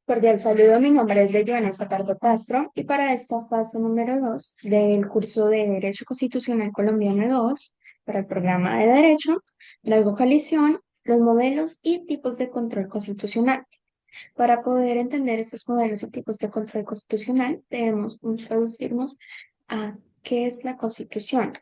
Cordial saludo, mi nombre es Joana Zapardo Castro y para esta fase número 2 del curso de Derecho Constitucional Colombiano 2 para el programa de Derecho, traigo coalición, los modelos y tipos de control constitucional. Para poder entender estos modelos y tipos de control constitucional, debemos introducirnos a qué es la Constitución.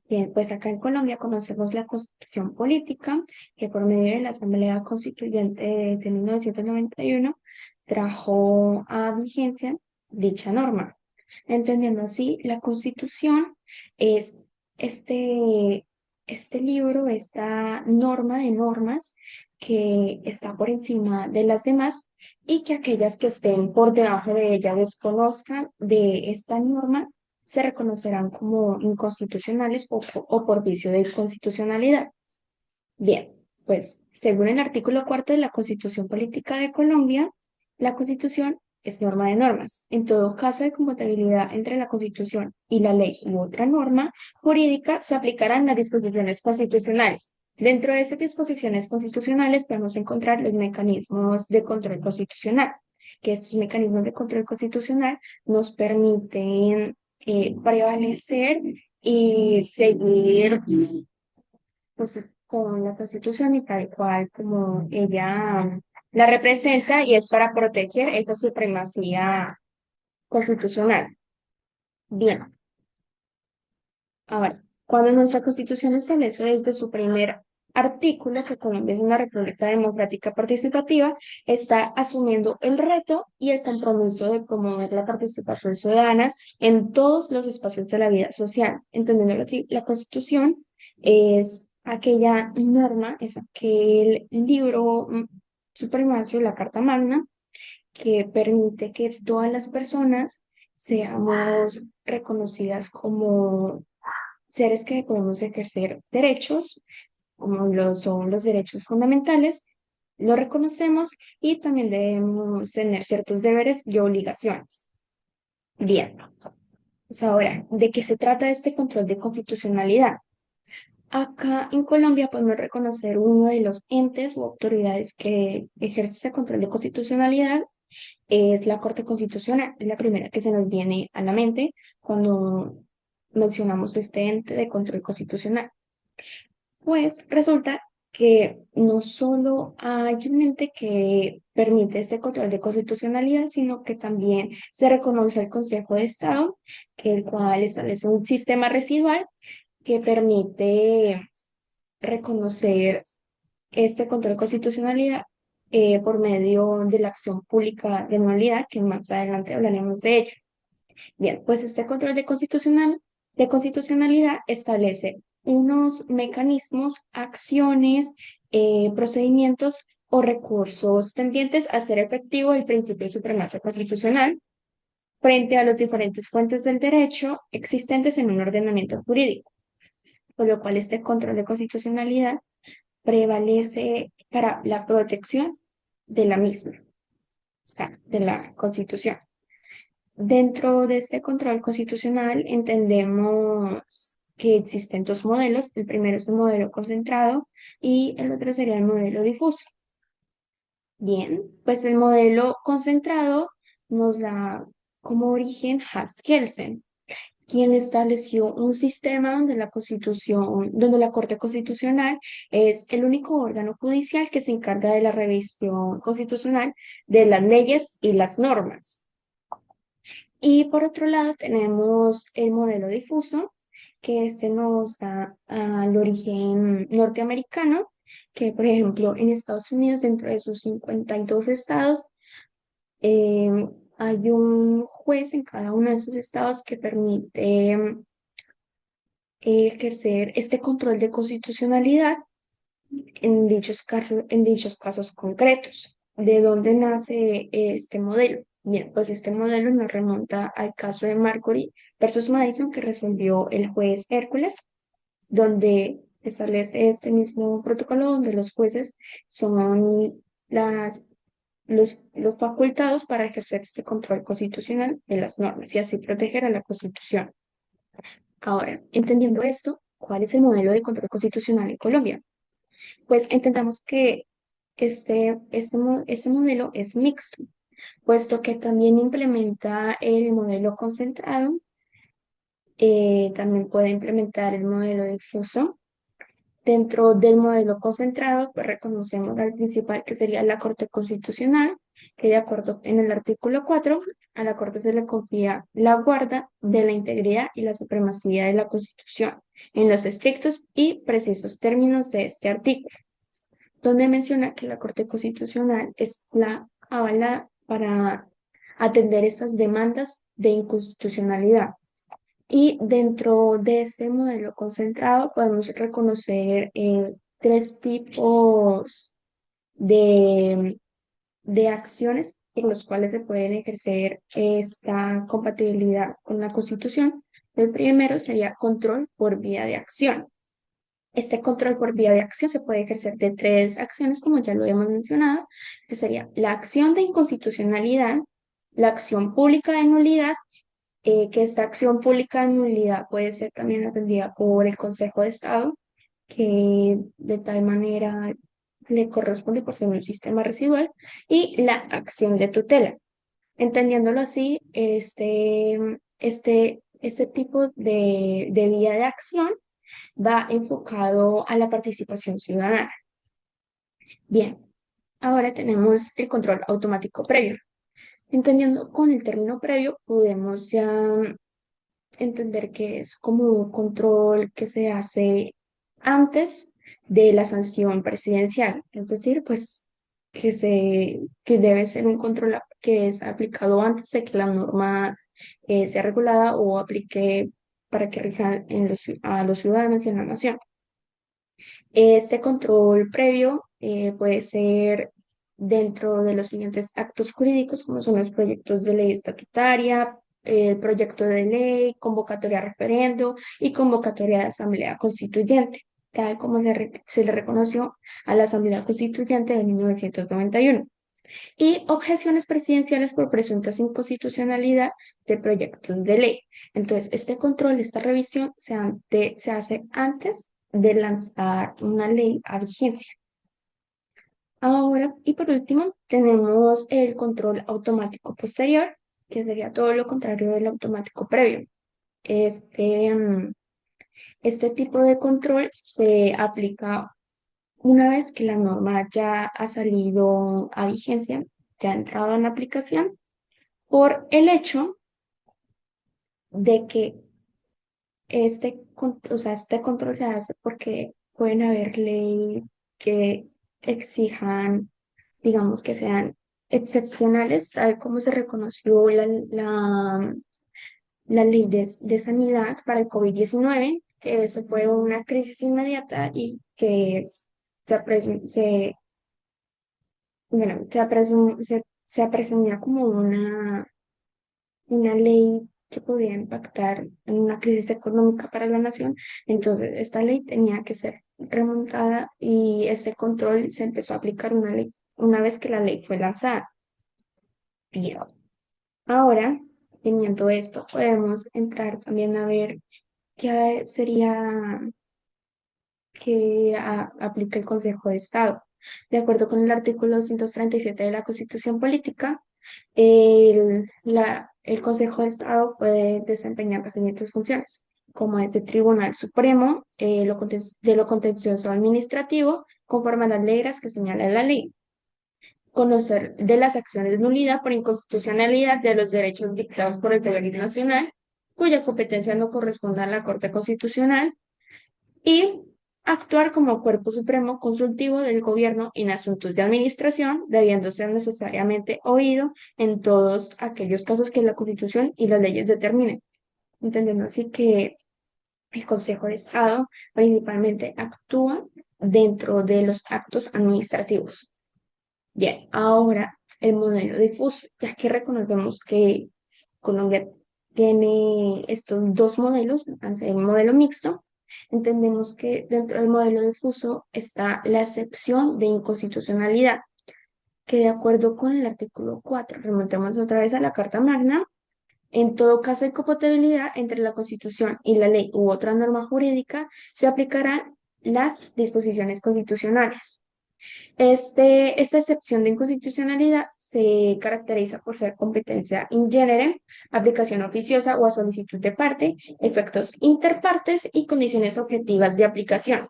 Bien, pues acá en Colombia conocemos la Constitución Política, que por medio de la Asamblea Constituyente de 1991 trajo a vigencia dicha norma. Entendiendo así, la Constitución es este, este libro, esta norma de normas que está por encima de las demás y que aquellas que estén por debajo de ella desconozcan de esta norma se reconocerán como inconstitucionales o por vicio de inconstitucionalidad. Bien, pues según el artículo cuarto de la Constitución Política de Colombia, la Constitución es norma de normas. En todo caso de compatibilidad entre la Constitución y la ley u otra norma jurídica, se aplicarán las disposiciones constitucionales. Dentro de estas disposiciones constitucionales podemos encontrar los mecanismos de control constitucional, que estos mecanismos de control constitucional nos permiten prevalecer y seguir pues, con la Constitución y tal cual como ella la representa y es para proteger esa supremacía constitucional. Bien, ahora, cuando nuestra Constitución establece desde su primer artículo que Colombia es una república democrática participativa, está asumiendo el reto y el compromiso de promover la participación ciudadana en todos los espacios de la vida social. Entendiéndolo así, la Constitución es aquella norma, es aquel libro supremacio, la Carta Magna, que permite que todas las personas seamos reconocidas como seres que podemos ejercer derechos, como lo son los derechos fundamentales, lo reconocemos y también debemos tener ciertos deberes y obligaciones. Bien, pues ahora, ¿de qué se trata este control de constitucionalidad? Acá en Colombia podemos reconocer uno de los entes u autoridades que ejerce ese control de constitucionalidad es la Corte Constitucional, es la primera que se nos viene a la mente cuando mencionamos este ente de control constitucional. Pues resulta que no solo hay un ente que permite este control de constitucionalidad, sino que también se reconoce el Consejo de Estado, que el cual establece un sistema residual que permite reconocer este control de constitucionalidad por medio de la acción pública de nulidad, que más adelante hablaremos de ella. Bien, pues este control de constitucionalidad establece unos mecanismos, acciones, procedimientos o recursos tendientes a hacer efectivo el principio de supremacía constitucional frente a las diferentes fuentes del derecho existentes en un ordenamiento jurídico, por lo cual este control de constitucionalidad prevalece para la protección de la misma, o sea, de la Constitución. Dentro de este control constitucional entendemos que existen dos modelos. El primero es el modelo concentrado y el otro sería el modelo difuso. Bien, pues el modelo concentrado nos da como origen Hans Kelsen, quien estableció un sistema donde la Constitución, donde la Corte Constitucional es el único órgano judicial que se encarga de la revisión constitucional de las leyes y las normas. Y por otro lado tenemos el modelo difuso, que este nos da al origen norteamericano, que por ejemplo en Estados Unidos, dentro de sus 52 estados, eh, hay un juez en cada uno de esos estados que permite ejercer este control de constitucionalidad en dichos casos concretos. ¿De dónde nace este modelo? Bien, pues este modelo nos remonta al caso de Marbury versus Madison que resolvió el juez Hércules, donde establece este mismo protocolo donde los jueces son los facultados para ejercer este control constitucional de las normas y así proteger a la Constitución. Ahora, entendiendo esto, ¿cuál es el modelo de control constitucional en Colombia? Pues entendamos que este modelo es mixto. puesto que también implementa el modelo concentrado, también puede implementar el modelo difuso. Dentro del modelo concentrado, pues reconocemos al principal que sería la Corte Constitucional, que de acuerdo en el artículo 4 a la Corte se le confía la guarda de la integridad y la supremacía de la Constitución, en los estrictos y precisos términos de este artículo, donde menciona que la Corte Constitucional es la avalada para atender estas demandas de inconstitucionalidad. Y dentro de este modelo concentrado podemos reconocer tres tipos de, de acciones en los cuales se pueden ejercer esta compatibilidad con la Constitución. El primero sería control por vía de acción. Este control por vía de acción se puede ejercer de tres acciones, como ya lo hemos mencionado, que sería la acción de inconstitucionalidad, la acción pública de nulidad, que esta acción pública de nulidad puede ser también atendida por el Consejo de Estado, que de tal manera le corresponde por ser un sistema residual, y la acción de tutela. Entendiéndolo así, este tipo de vía de acción va enfocado a la participación ciudadana. Bien, ahora tenemos el control automático previo. Entendiendo con el término previo, podemos ya entender que es como un control que se hace antes de la sanción presidencial, es decir, pues que debe ser un control que es aplicado antes de que la norma sea regulada o aplique para que rija a los ciudadanos y en la nación. Este control previo puede ser dentro de los siguientes actos jurídicos, como son los proyectos de ley estatutaria, el proyecto de ley, convocatoria a referendo y convocatoria de asamblea constituyente, tal como se le reconoció a la Asamblea Constituyente de 1991, y objeciones presidenciales por presuntas inconstitucionalidad de proyectos de ley. Entonces, este control, esta revisión se hace antes de lanzar una ley a vigencia. Ahora, y por último, tenemos el control automático posterior, que sería todo lo contrario del automático previo. Este, mm, este tipo de control se aplica una vez que la norma ya ha salido a vigencia, ya ha entrado en aplicación, por el hecho de que este control se hace porque pueden haber leyes que exijan, digamos, que sean excepcionales, tal como se reconoció la ley de sanidad para el COVID-19, que eso fue una crisis inmediata y que bueno, se apresumía como una ley que podía impactar en una crisis económica para la nación. Entonces, esta ley tenía que ser remontada y ese control se empezó a aplicar una vez que la ley fue lanzada. Bien, ahora, teniendo esto, podemos entrar también a ver qué sería que aplica el Consejo de Estado. De acuerdo con el artículo 237 de la Constitución Política, el Consejo de Estado puede desempeñar las siguientes funciones, como es de Tribunal Supremo, de lo contencioso administrativo, conforme a las reglas que señala la ley. Conocer de las acciones de nulidad por inconstitucionalidad de los derechos dictados por el gobierno nacional, cuya competencia no corresponde a la Corte Constitucional, y actuar como cuerpo supremo consultivo del gobierno en asuntos de administración, debiendo ser necesariamente oído en todos aquellos casos que la Constitución y las leyes determinen. Entendiendo así que el Consejo de Estado principalmente actúa dentro de los actos administrativos. Bien, ahora el modelo difuso, ya que reconocemos que Colombia tiene estos dos modelos, el modelo mixto. Entendemos que dentro del modelo difuso está la excepción de inconstitucionalidad, que de acuerdo con el artículo 4, remontemos otra vez a la Carta Magna, en todo caso de incompatibilidad entre la Constitución y la ley u otra norma jurídica, se aplicarán las disposiciones constitucionales. Esta excepción de inconstitucionalidad se caracteriza por ser competencia in genere, aplicación oficiosa o a solicitud de parte, efectos interpartes y condiciones objetivas de aplicación.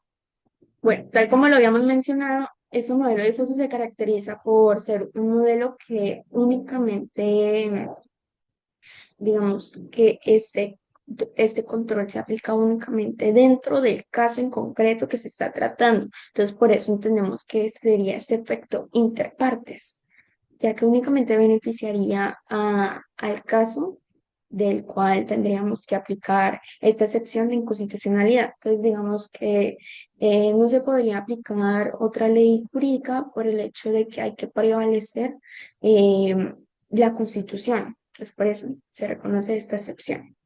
Bueno, tal como lo habíamos mencionado, ese modelo de difuso se caracteriza por ser un modelo que únicamente, digamos, que este control se aplica únicamente dentro del caso en concreto que se está tratando. Entonces, por eso entendemos que sería este efecto interpartes, ya que únicamente beneficiaría al caso del cual tendríamos que aplicar esta excepción de inconstitucionalidad. Entonces, digamos que no se podría aplicar otra ley jurídica por el hecho de que hay que prevalecer eh, la Constitución. Entonces, por eso se reconoce esta excepción.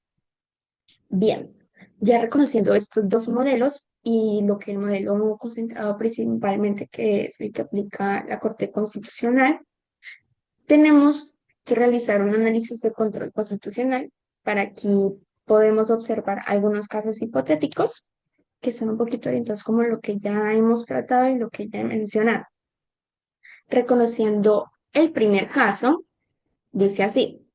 Bien, ya reconociendo estos dos modelos y lo que el modelo concentrado principalmente, que es el que aplica la Corte Constitucional, tenemos que realizar un análisis de control constitucional. Para aquí podemos observar algunos casos hipotéticos que son un poquito orientados como lo que ya hemos tratado y lo que ya he mencionado. Reconociendo el primer caso, dice así.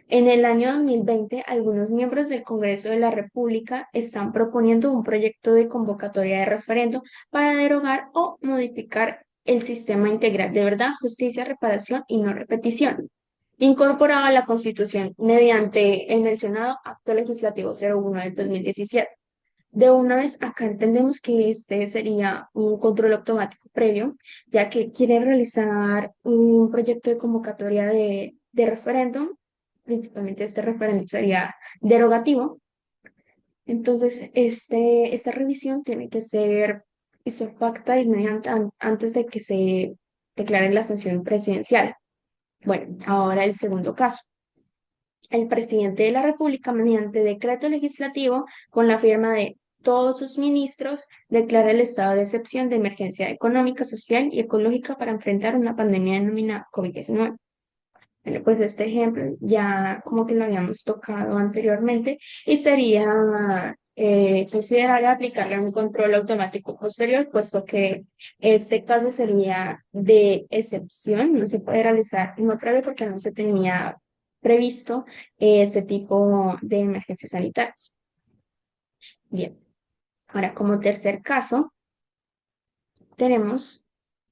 En el año 2020, algunos miembros del Congreso de la República están proponiendo un proyecto de convocatoria de referendo para derogar o modificar el sistema integral de verdad, justicia, reparación y no repetición, incorporado a la Constitución mediante el mencionado Acto Legislativo 01 del 2017. De una vez, acá entendemos que este sería un control automático previo, ya que quiere realizar un proyecto de convocatoria de referéndum. Principalmente este referéndum sería derogativo. Entonces, esta revisión tiene que ser pacta inmediata antes de que se declare la sanción presidencial. Bueno, ahora el segundo caso. El presidente de la República, mediante decreto legislativo, con la firma de todos sus ministros, declara el estado de excepción de emergencia económica, social y ecológica para enfrentar una pandemia denominada COVID-19. Bueno, pues este ejemplo ya como que lo habíamos tocado anteriormente y sería considerable aplicarle un control automático posterior, puesto que este caso sería de excepción, no se puede realizar en otra vez porque no se tenía previsto este tipo de emergencias sanitarias. Bien, ahora como tercer caso tenemos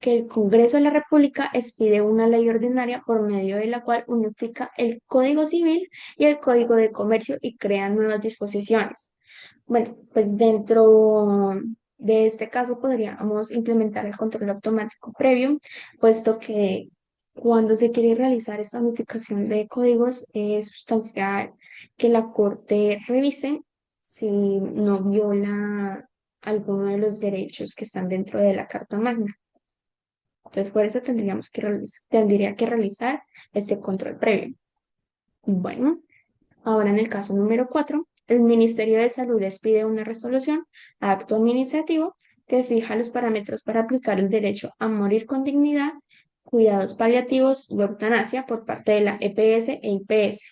que el Congreso de la República expide una ley ordinaria por medio de la cual unifica el Código Civil y el Código de Comercio y crea nuevas disposiciones. Bueno, pues dentro de este caso podríamos implementar el control automático previo, puesto que cuando se quiere realizar esta unificación de códigos es sustancial que la Corte revise si no viola alguno de los derechos que están dentro de la Carta Magna. Entonces, por eso tendría que realizar este control previo. Bueno, ahora en el caso número 4, el Ministerio de Salud les pide una resolución, acto administrativo, que fija los parámetros para aplicar el derecho a morir con dignidad, cuidados paliativos y eutanasia por parte de la EPS e IPS.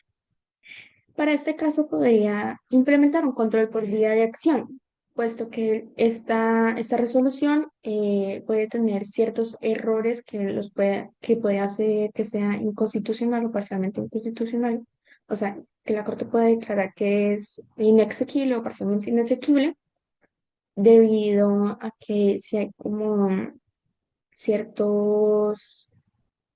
Para este caso podría implementar un control por vía de acción, puesto que esta resolución puede tener ciertos errores que puede hacer que sea inconstitucional o parcialmente inconstitucional. O sea, que la Corte puede declarar que es inexequible o parcialmente inexequible debido a que si hay como ciertos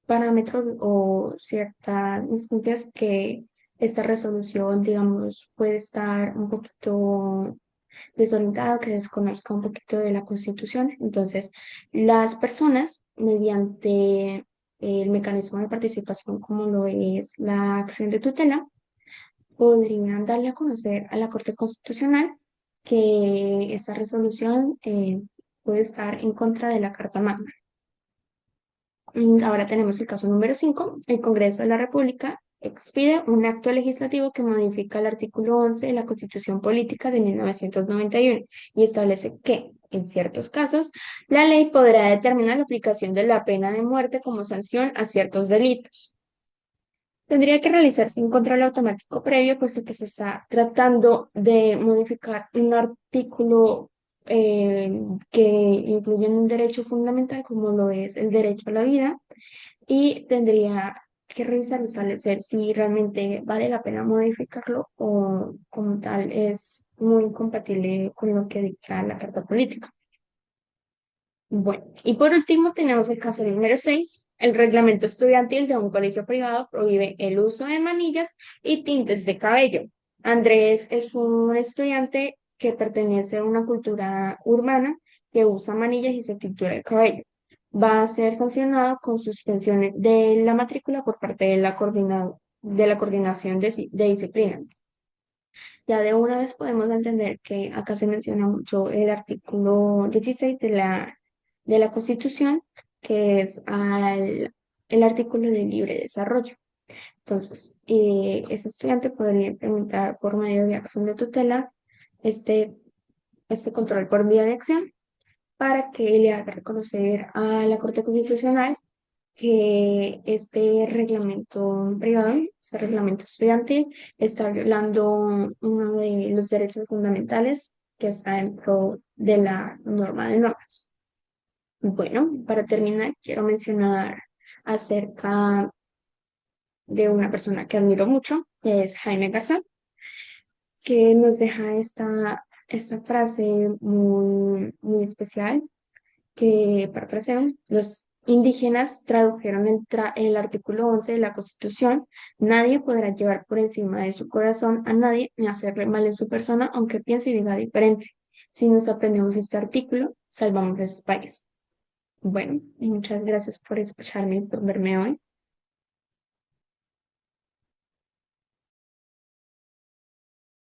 parámetros o ciertas instancias que esta resolución, digamos, puede estar un poquito desorientada, que desconozca un poquito de la Constitución. Entonces, las personas, mediante el mecanismo de participación como lo es la acción de tutela, podrían darle a conocer a la Corte Constitucional que esta resolución puede estar en contra de la Carta Magna. Ahora tenemos el caso número 5. El Congreso de la República expide un acto legislativo que modifica el artículo 11 de la Constitución Política de 1991 y establece que, en ciertos casos, la ley podrá determinar la aplicación de la pena de muerte como sanción a ciertos delitos. Tendría que realizarse un control automático previo, puesto que se está tratando de modificar un artículo eh, que incluyen un derecho fundamental como lo es el derecho a la vida y tendría que revisar y establecer si realmente vale la pena modificarlo o como tal es muy incompatible con lo que dicta la Carta Política. Bueno, y por último tenemos el caso número 6. El reglamento estudiantil de un colegio privado prohíbe el uso de manillas y tintes de cabello. Andrés es un estudiante que pertenece a una cultura urbana que usa manillas y se tintura el cabello. Va a ser sancionado con suspensión de la matrícula por parte de de la coordinación de disciplina. Ya de una vez podemos entender que acá se menciona mucho el artículo 16 de la Constitución, que es el artículo de libre desarrollo. Entonces, ese estudiante podría implementar por medio de acción de tutela este, este control por vía de acción para que le haga reconocer a la Corte Constitucional que este reglamento privado, este reglamento estudiantil, está violando uno de los derechos fundamentales que está dentro de la norma de normas. Bueno, para terminar, quiero mencionar acerca de una persona que admiro mucho, que es Jaime Garzón, que nos deja esta frase muy especial que parafrasean, los indígenas tradujeron el artículo 11 de la Constitución: nadie podrá llevar por encima de su corazón a nadie ni hacerle mal en su persona, aunque piense y diga diferente. Si nos aprendemos este artículo, salvamos ese país. Bueno, muchas gracias por escucharme y por verme hoy.